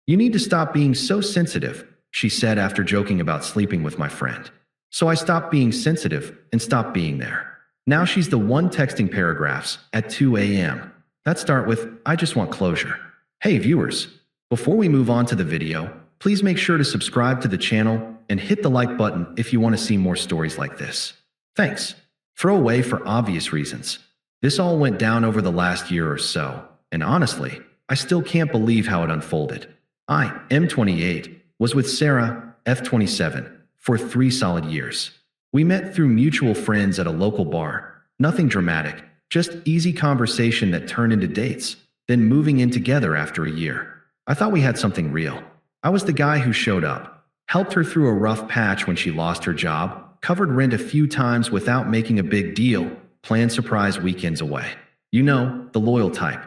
You need to stop being so sensitive, she said after joking about sleeping with my friend. So I stopped being sensitive and stopped being there. Now she's the one texting paragraphs at 2 a.m. That start with, I just want closure. Hey viewers, before we move on to the video, please make sure to subscribe to the channel and hit the like button if you want to see more stories like this. Thanks. Throw away for obvious reasons. This all went down over the last year or so, and honestly, I still can't believe how it unfolded. I, M28, was with Sarah, F27, for 3 solid years. We met through mutual friends at a local bar. Nothing dramatic, just easy conversation that turned into dates, then moving in together after a year. I thought we had something real. I was the guy who showed up, helped her through a rough patch when she lost her job, covered rent a few times without making a big deal, planned surprise weekends away. You know, the loyal type.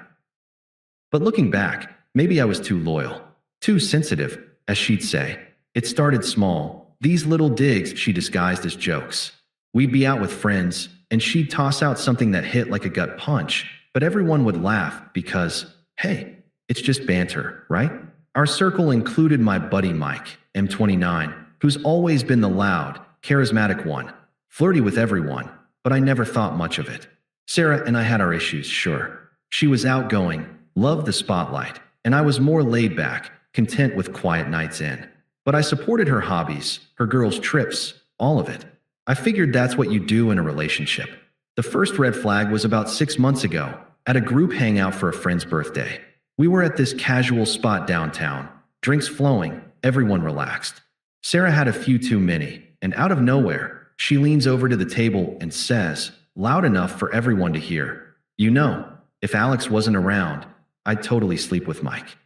But looking back, maybe I was too loyal. Too sensitive, as she'd say. It started small, these little digs she disguised as jokes. We'd be out with friends, and she'd toss out something that hit like a gut punch, but everyone would laugh because, hey, it's just banter, right? Our circle included my buddy Mike, M29, who's always been the loud, charismatic one, flirty with everyone, but I never thought much of it. Sarah and I had our issues, sure. She was outgoing, loved the spotlight, and I was more laid back, content with quiet nights in. But I supported her hobbies, her girls' trips, all of it. I figured that's what you do in a relationship. The first red flag was about 6 months ago, at a group hangout for a friend's birthday. We were at this casual spot downtown, drinks flowing, everyone relaxed. Sarah had a few too many, and out of nowhere, she leans over to the table and says, loud enough for everyone to hear, you know, if Alex wasn't around, I'd totally sleep with Mike.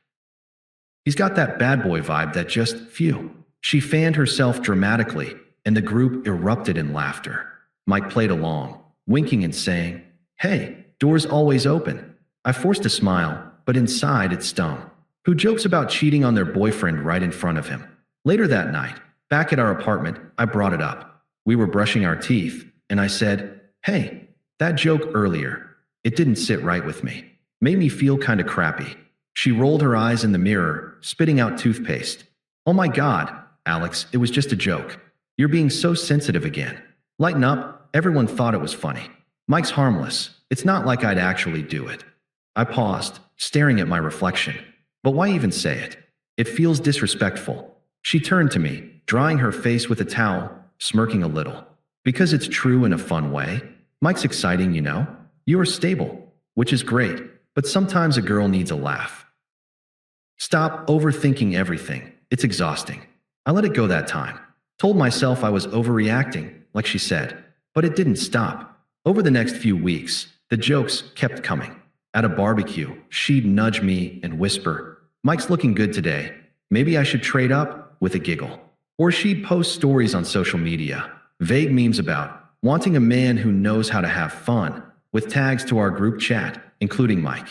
He's got that bad boy vibe that just, phew. She fanned herself dramatically, and the group erupted in laughter. Mike played along, winking and saying, hey, door's always open. I forced a smile, but inside it stung. Who jokes about cheating on their boyfriend right in front of him? Later that night, back at our apartment, I brought it up. We were brushing our teeth, and I said, hey, that joke earlier, it didn't sit right with me. Made me feel kinda crappy. She rolled her eyes in the mirror, spitting out toothpaste. Oh my God, Alex, it was just a joke. You're being so sensitive again. Lighten up, everyone thought it was funny. Mike's harmless. It's not like I'd actually do it. I paused, staring at my reflection. But why even say it? It feels disrespectful. She turned to me, drying her face with a towel, smirking a little. Because it's true in a fun way. Mike's exciting, you know? You're stable, which is great, but sometimes a girl needs a laugh. Stop overthinking everything. It's exhausting. I let it go that time. Told myself I was overreacting, like she said, but it didn't stop. Over the next few weeks, the jokes kept coming. At a barbecue, she'd nudge me and whisper, Mike's looking good today. Maybe I should trade up, with a giggle. Or she'd post stories on social media, vague memes about wanting a man who knows how to have fun, with tags to our group chat, including Mike.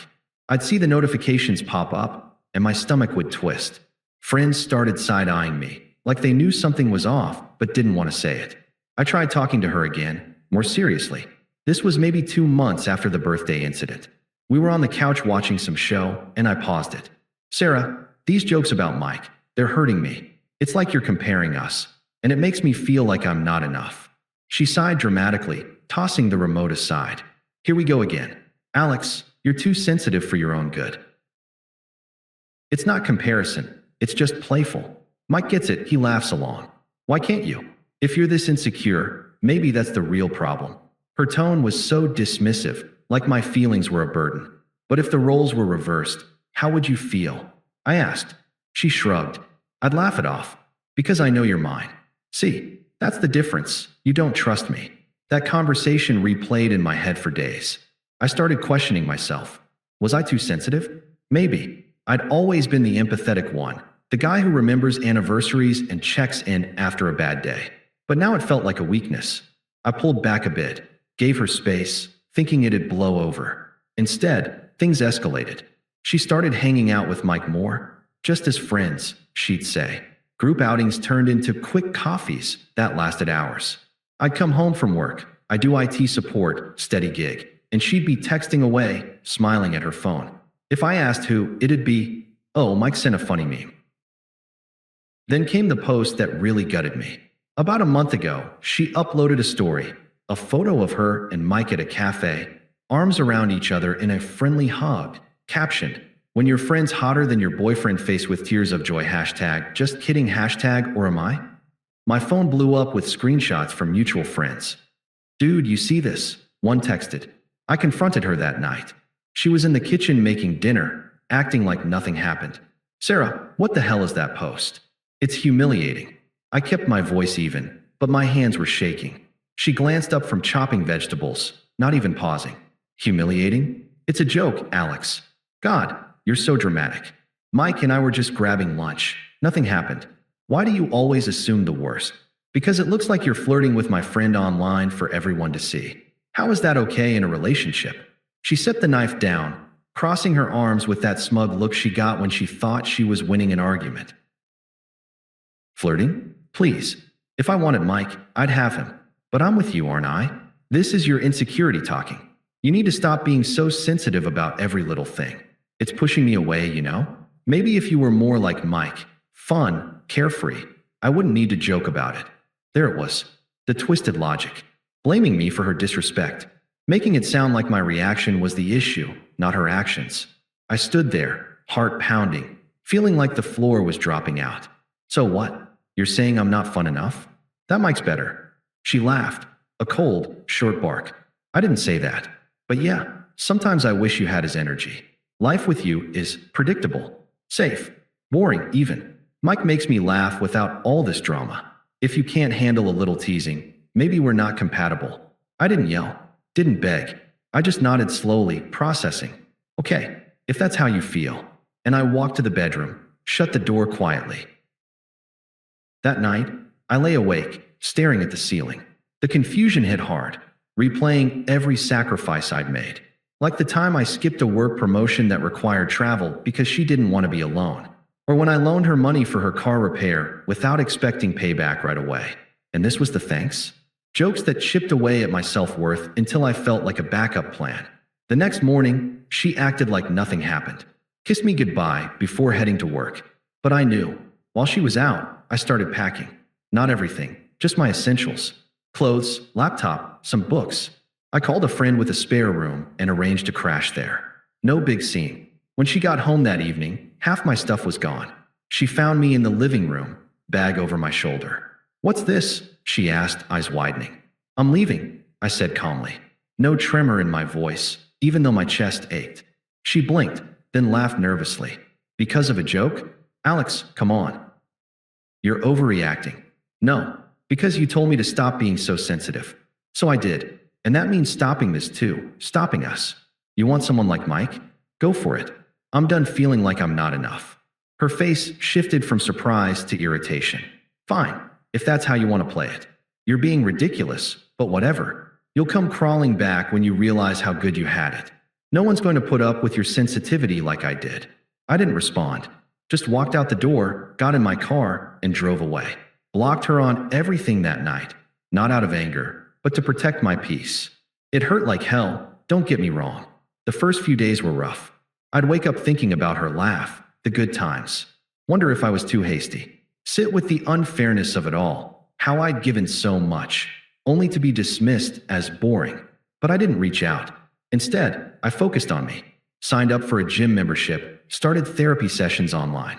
I'd see the notifications pop up, and my stomach would twist. Friends started side-eyeing me, like they knew something was off, but didn't want to say it. I tried talking to her again, more seriously. This was maybe 2 months after the birthday incident. We were on the couch watching some show, and I paused it. Sarah, these jokes about Mike, they're hurting me. It's like you're comparing us, and it makes me feel like I'm not enough. She sighed dramatically, tossing the remote aside. Here we go again. Alex, you're too sensitive for your own good. It's not comparison, it's just playful. Mike gets it, he laughs along. Why can't you? If you're this insecure, maybe that's the real problem. Her tone was so dismissive, like my feelings were a burden. But if the roles were reversed, how would you feel? I asked. She shrugged. I'd laugh it off. Because I know you're mine. See, that's the difference. You don't trust me. That conversation replayed in my head for days. I started questioning myself. Was I too sensitive? Maybe. I'd always been the empathetic one, the guy who remembers anniversaries and checks in after a bad day. But now it felt like a weakness. I pulled back a bit, gave her space, thinking it'd blow over. Instead, things escalated. She started hanging out with Mike more, just as friends, she'd say. Group outings turned into quick coffees that lasted hours. I'd come home from work, I do IT support, steady gig, and she'd be texting away, smiling at her phone. If I asked who, it'd be, Oh, Mike sent a funny meme. Then came the post that really gutted me. About a month ago, she uploaded a story, a photo of her and Mike at a cafe, arms around each other in a friendly hug, captioned, "When your friend's hotter than your boyfriend," face with tears of joy, hashtag, just kidding, hashtag, or am I? My phone blew up with screenshots from mutual friends. Dude, you see this? One texted. I confronted her that night. She was in the kitchen making dinner, acting like nothing happened. Sarah, what the hell is that post? It's humiliating. I kept my voice even, but my hands were shaking. She glanced up from chopping vegetables, not even pausing. Humiliating? It's a joke, Alex. God, you're so dramatic. Mike and I were just grabbing lunch. Nothing happened. Why do you always assume the worst? Because it looks like you're flirting with my friend online for everyone to see. How is that okay in a relationship? She set the knife down, crossing her arms with that smug look she got when she thought she was winning an argument. Flirting? Please. If I wanted Mike, I'd have him. But I'm with you, aren't I? This is your insecurity talking. You need to stop being so sensitive about every little thing. It's pushing me away, you know? Maybe if you were more like Mike, fun, carefree, I wouldn't need to joke about it. There it was, the twisted logic, blaming me for her disrespect, making it sound like my reaction was the issue, not her actions. I stood there, heart pounding, feeling like the floor was dropping out. So what? You're saying I'm not fun enough? That Mike's better. She laughed, a cold, short bark. I didn't say that. But yeah, sometimes I wish you had his energy. Life with you is predictable, safe, boring even. Mike makes me laugh without all this drama. If you can't handle a little teasing, maybe we're not compatible. I didn't yell, didn't beg. I just nodded slowly, processing. Okay, if that's how you feel. And I walked to the bedroom, shut the door quietly. That night, I lay awake, staring at the ceiling. The confusion hit hard, replaying every sacrifice I'd made. Like the time I skipped a work promotion that required travel because she didn't want to be alone. Or when I loaned her money for her car repair without expecting payback right away. And this was the thanks? Jokes that chipped away at my self-worth until I felt like a backup plan. The next morning, she acted like nothing happened. Kissed me goodbye before heading to work. But I knew. While she was out, I started packing. Not everything, just my essentials. Clothes, laptop, some books. I called a friend with a spare room and arranged to crash there. No big scene. When she got home that evening, half my stuff was gone. She found me in the living room, bag over my shoulder. "What's this?" she asked, eyes widening. "I'm leaving," I said calmly. No tremor in my voice, even though my chest ached. She blinked, then laughed nervously. "Because of a joke? Alex, come on. You're overreacting." "No, because you told me to stop being so sensitive." "So I did. And that means stopping this too, stopping us. You want someone like Mike? Go for it. I'm done feeling like I'm not enough." Her face shifted from surprise to irritation. "Fine, if that's how you want to play it. You're being ridiculous, but whatever. You'll come crawling back when you realize how good you had it. No one's going to put up with your sensitivity like I did." I didn't respond. Just walked out the door, got in my car, and drove away. Blocked her on everything that night. Not out of anger, but to protect my peace. It hurt like hell, don't get me wrong. The first few days were rough. I'd wake up thinking about her laugh, the good times. Wonder if I was too hasty. Sit with the unfairness of it all, how I'd given so much, only to be dismissed as boring. But I didn't reach out. Instead, I focused on me. Signed up for a gym membership, started therapy sessions online.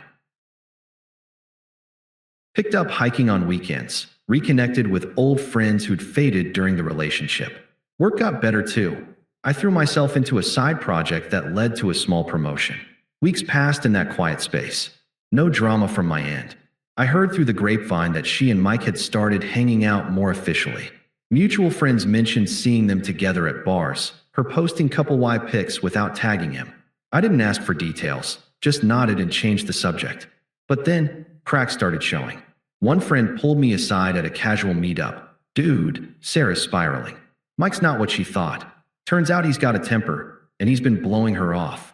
Picked up hiking on weekends, reconnected with old friends who'd faded during the relationship. Work got better too. I threw myself into a side project that led to a small promotion. Weeks passed in that quiet space. No drama from my end. I heard through the grapevine that she and Mike had started hanging out more officially. Mutual friends mentioned seeing them together at bars, her posting couple-wide pics without tagging him. I didn't ask for details, just nodded and changed the subject. But then, cracks started showing. One friend pulled me aside at a casual meetup. "Dude, Sarah's spiraling." Mike's not what she thought. Turns out he's got a temper, and he's been blowing her off.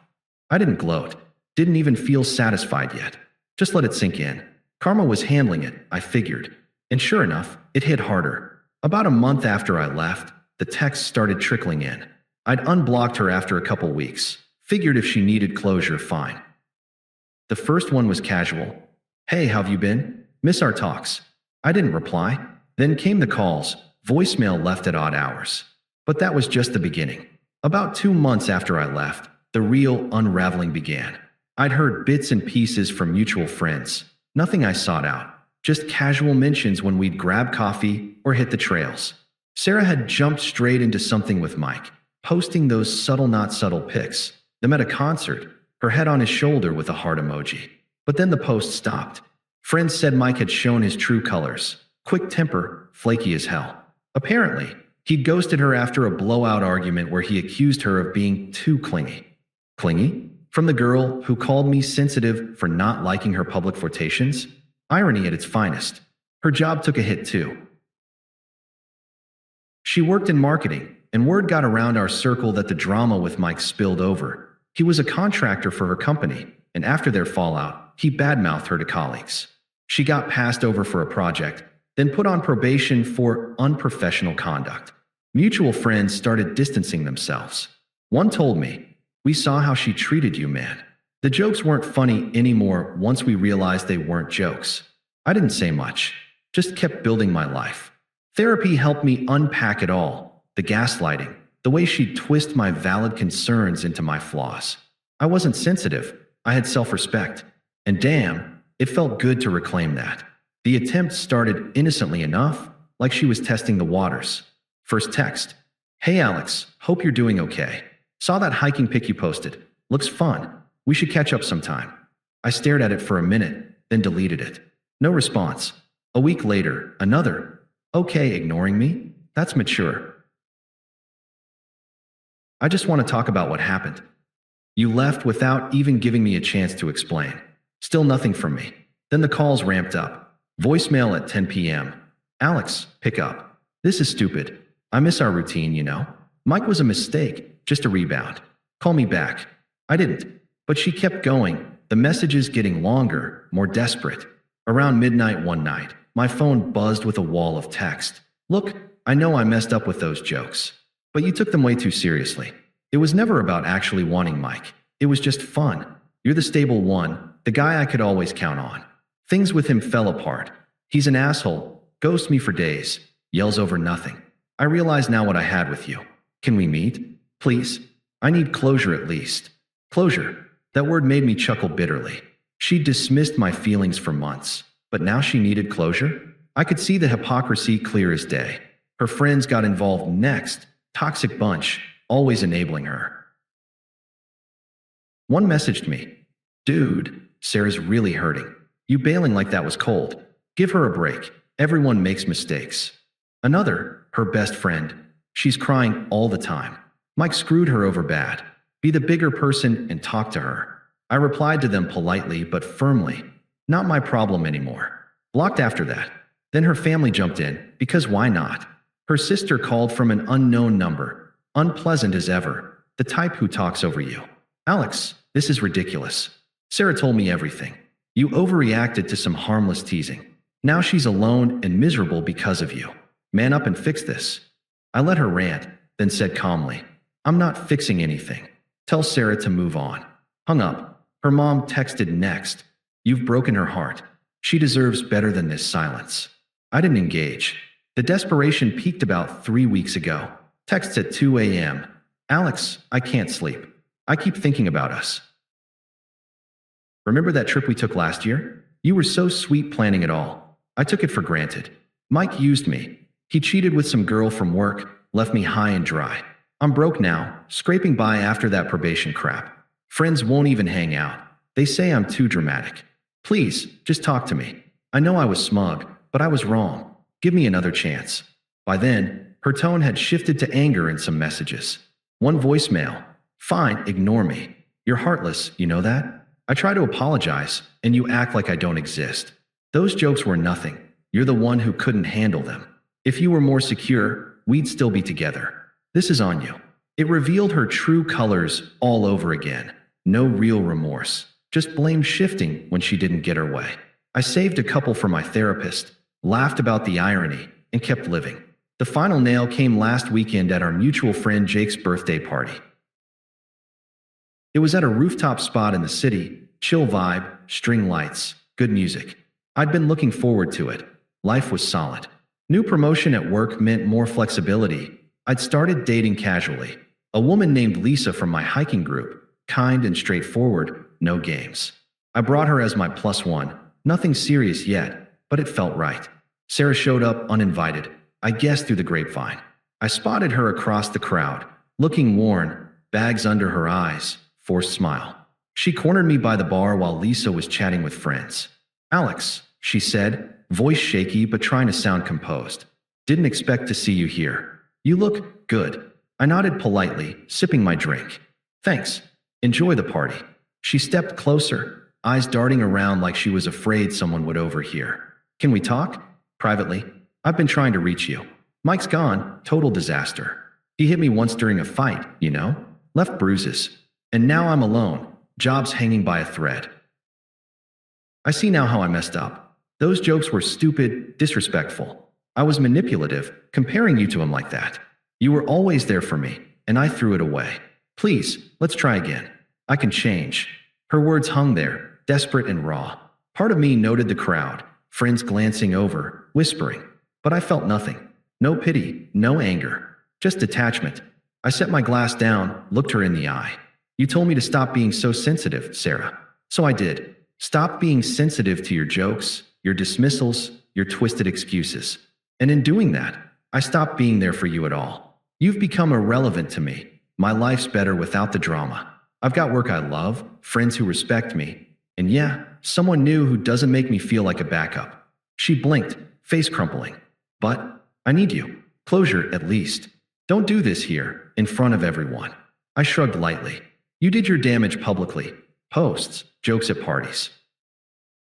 I didn't gloat. Didn't even feel satisfied yet. Just let it sink in. Karma was handling it, I figured. And sure enough, it hit harder. About a month after I left, the texts started trickling in. I'd unblocked her after a couple weeks. Figured if she needed closure, fine. The first one was casual. Hey, how've you been? Miss our talks. I didn't reply. Then came the calls, voicemail left at odd hours. But that was just the beginning. About 2 months after I left, the real unraveling began. I'd heard bits and pieces from mutual friends. Nothing I sought out. Just casual mentions when we'd grab coffee or hit the trails. Sarah had jumped straight into something with Mike, posting those subtle not subtle pics. Them at a concert, her head on his shoulder with a heart emoji. But then the post stopped. Friends said Mike had shown his true colors. Quick temper, flaky as hell. Apparently, he'd ghosted her after a blowout argument where he accused her of being too clingy. Clingy? From the girl who called me sensitive for not liking her public flirtations? Irony at its finest. Her job took a hit too. She worked in marketing, and word got around our circle that the drama with Mike spilled over. He was a contractor for her company, and after their fallout, he badmouthed her to colleagues. She got passed over for a project, then put on probation for unprofessional conduct. Mutual friends started distancing themselves. One told me, "We saw how she treated you, man." The jokes weren't funny anymore once we realized they weren't jokes. I didn't say much, just kept building my life. Therapy helped me unpack it all, the gaslighting, the way she'd twist my valid concerns into my flaws. I wasn't sensitive, I had self-respect. And damn, it felt good to reclaim that. The attempt started innocently enough, like she was testing the waters. First text. Hey Alex, hope you're doing okay. Saw that hiking pic you posted. Looks fun. We should catch up sometime. I stared at it for a minute, then deleted it. No response. A week later, another. Okay, ignoring me? That's mature. I just want to talk about what happened. You left without even giving me a chance to explain. Still nothing from me. Then the calls ramped up. Voicemail at 10 p.m. Alex, pick up. This is stupid. I miss our routine, you know. Mike was a mistake, just a rebound. Call me back. I didn't. But she kept going, the messages getting longer, more desperate. Around midnight one night, my phone buzzed with a wall of text. Look, I know I messed up with those jokes, but you took them way too seriously. It was never about actually wanting Mike. It was just fun. You're the stable one, the guy I could always count on. Things with him fell apart. He's an asshole, ghosts me for days, yells over nothing. I realize now what I had with you. Can we meet? Please? I need closure at least. Closure. That word made me chuckle bitterly. She dismissed my feelings for months, but now she needed closure? I could see the hypocrisy clear as day. Her friends got involved next. Toxic bunch, always enabling her. One messaged me. Dude, Sarah's really hurting. You bailing like that was cold. Give her a break. Everyone makes mistakes. Another, her best friend. She's crying all the time. Mike screwed her over bad. Be the bigger person and talk to her. I replied to them politely but firmly. Not my problem anymore. Blocked after that. Then her family jumped in, because why not? Her sister called from an unknown number. Unpleasant as ever. The type who talks over you. Alex, this is ridiculous. Sarah told me everything. You overreacted to some harmless teasing. Now she's alone and miserable because of you. Man up and fix this. I let her rant, then said calmly, I'm not fixing anything. Tell Sarah to move on. Hung up. Her mom texted next. You've broken her heart. She deserves better than this silence. I didn't engage. The desperation peaked about 3 weeks ago. Texts at 2 a.m. Alex, I can't sleep. I keep thinking about us. Remember that trip we took last year? You were so sweet planning it all. I took it for granted. Mike used me. He cheated with some girl from work, left me high and dry. I'm broke now, scraping by after that probation crap. Friends won't even hang out. They say I'm too dramatic. Please, just talk to me. I know I was smug, but I was wrong. Give me another chance. By then, her tone had shifted to anger in some messages. One voicemail. Fine, ignore me. You're heartless, you know that? I try to apologize, and you act like I don't exist. Those jokes were nothing. You're the one who couldn't handle them. If you were more secure, we'd still be together. This is on you. It revealed her true colors all over again. No real remorse. Just blame shifting when she didn't get her way. I saved a couple for my therapist, laughed about the irony, and kept living. The final nail came last weekend at our mutual friend Jake's birthday party. It was at a rooftop spot in the city, chill vibe, string lights, good music. I'd been looking forward to it. Life was solid. New promotion at work meant more flexibility. I'd started dating casually. A woman named Lisa from my hiking group, kind and straightforward, no games. I brought her as my plus one, nothing serious yet, but it felt right. Sarah showed up uninvited, I guessed through the grapevine. I spotted her across the crowd, looking worn, bags under her eyes, forced smile. She cornered me by the bar while Lisa was chatting with friends. "Alex," she said, voice shaky but trying to sound composed. "Didn't expect to see you here. You look good." I nodded politely, sipping my drink. "Thanks. Enjoy the party." She stepped closer, eyes darting around like she was afraid someone would overhear. "Can we talk?" "Privately. I've been trying to reach you. Mike's gone, total disaster. He hit me once during a fight, you know? Left bruises. And now I'm alone, job's hanging by a thread." I see now how I messed up. Those jokes were stupid, disrespectful. I was manipulative, comparing you to him like that. You were always there for me, and I threw it away. Please, let's try again. I can change. Her words hung there, desperate and raw. Part of me noted the crowd, friends glancing over, whispering. But I felt nothing. No pity, no anger. Just detachment. I set my glass down, looked her in the eye. "You told me to stop being so sensitive, Sarah. So I did. Stop being sensitive to your jokes, your dismissals, your twisted excuses. And in doing that, I stopped being there for you at all. You've become irrelevant to me. My life's better without the drama. I've got work I love, friends who respect me, and yeah, someone new who doesn't make me feel like a backup." She blinked, face crumpling. "But I need you. Closure, at least. Don't do this here, in front of everyone." I shrugged lightly. "You did your damage publicly. Posts, jokes at parties.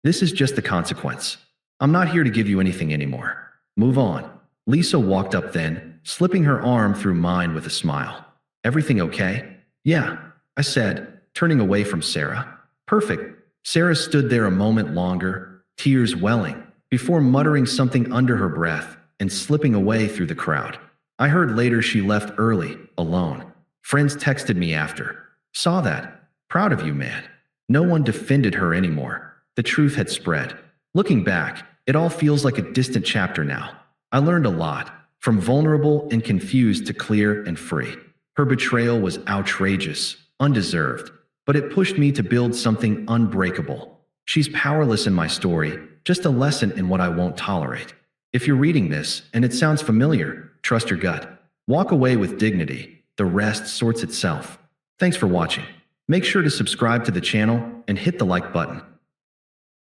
This is just the consequence. I'm not here to give you anything anymore. Move on." Lisa walked up then, slipping her arm through mine with a smile. "Everything okay?" "Yeah," I said, turning away from Sarah. "Perfect." Sarah stood there a moment longer, tears welling, before muttering something under her breath and slipping away through the crowd. I heard later she left early, alone. Friends texted me after. "Saw that. Proud of you, man." No one defended her anymore. The truth had spread. Looking back, it all feels like a distant chapter now. I learned a lot, from vulnerable and confused to clear and free. Her betrayal was outrageous, undeserved, but it pushed me to build something unbreakable. She's powerless in my story, just a lesson in what I won't tolerate. If you're reading this and it sounds familiar, trust your gut. Walk away with dignity. The rest sorts itself. Thanks for watching. Make sure to subscribe to the channel and hit the like button.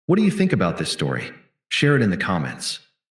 What do you think about this story? Share it in the comments.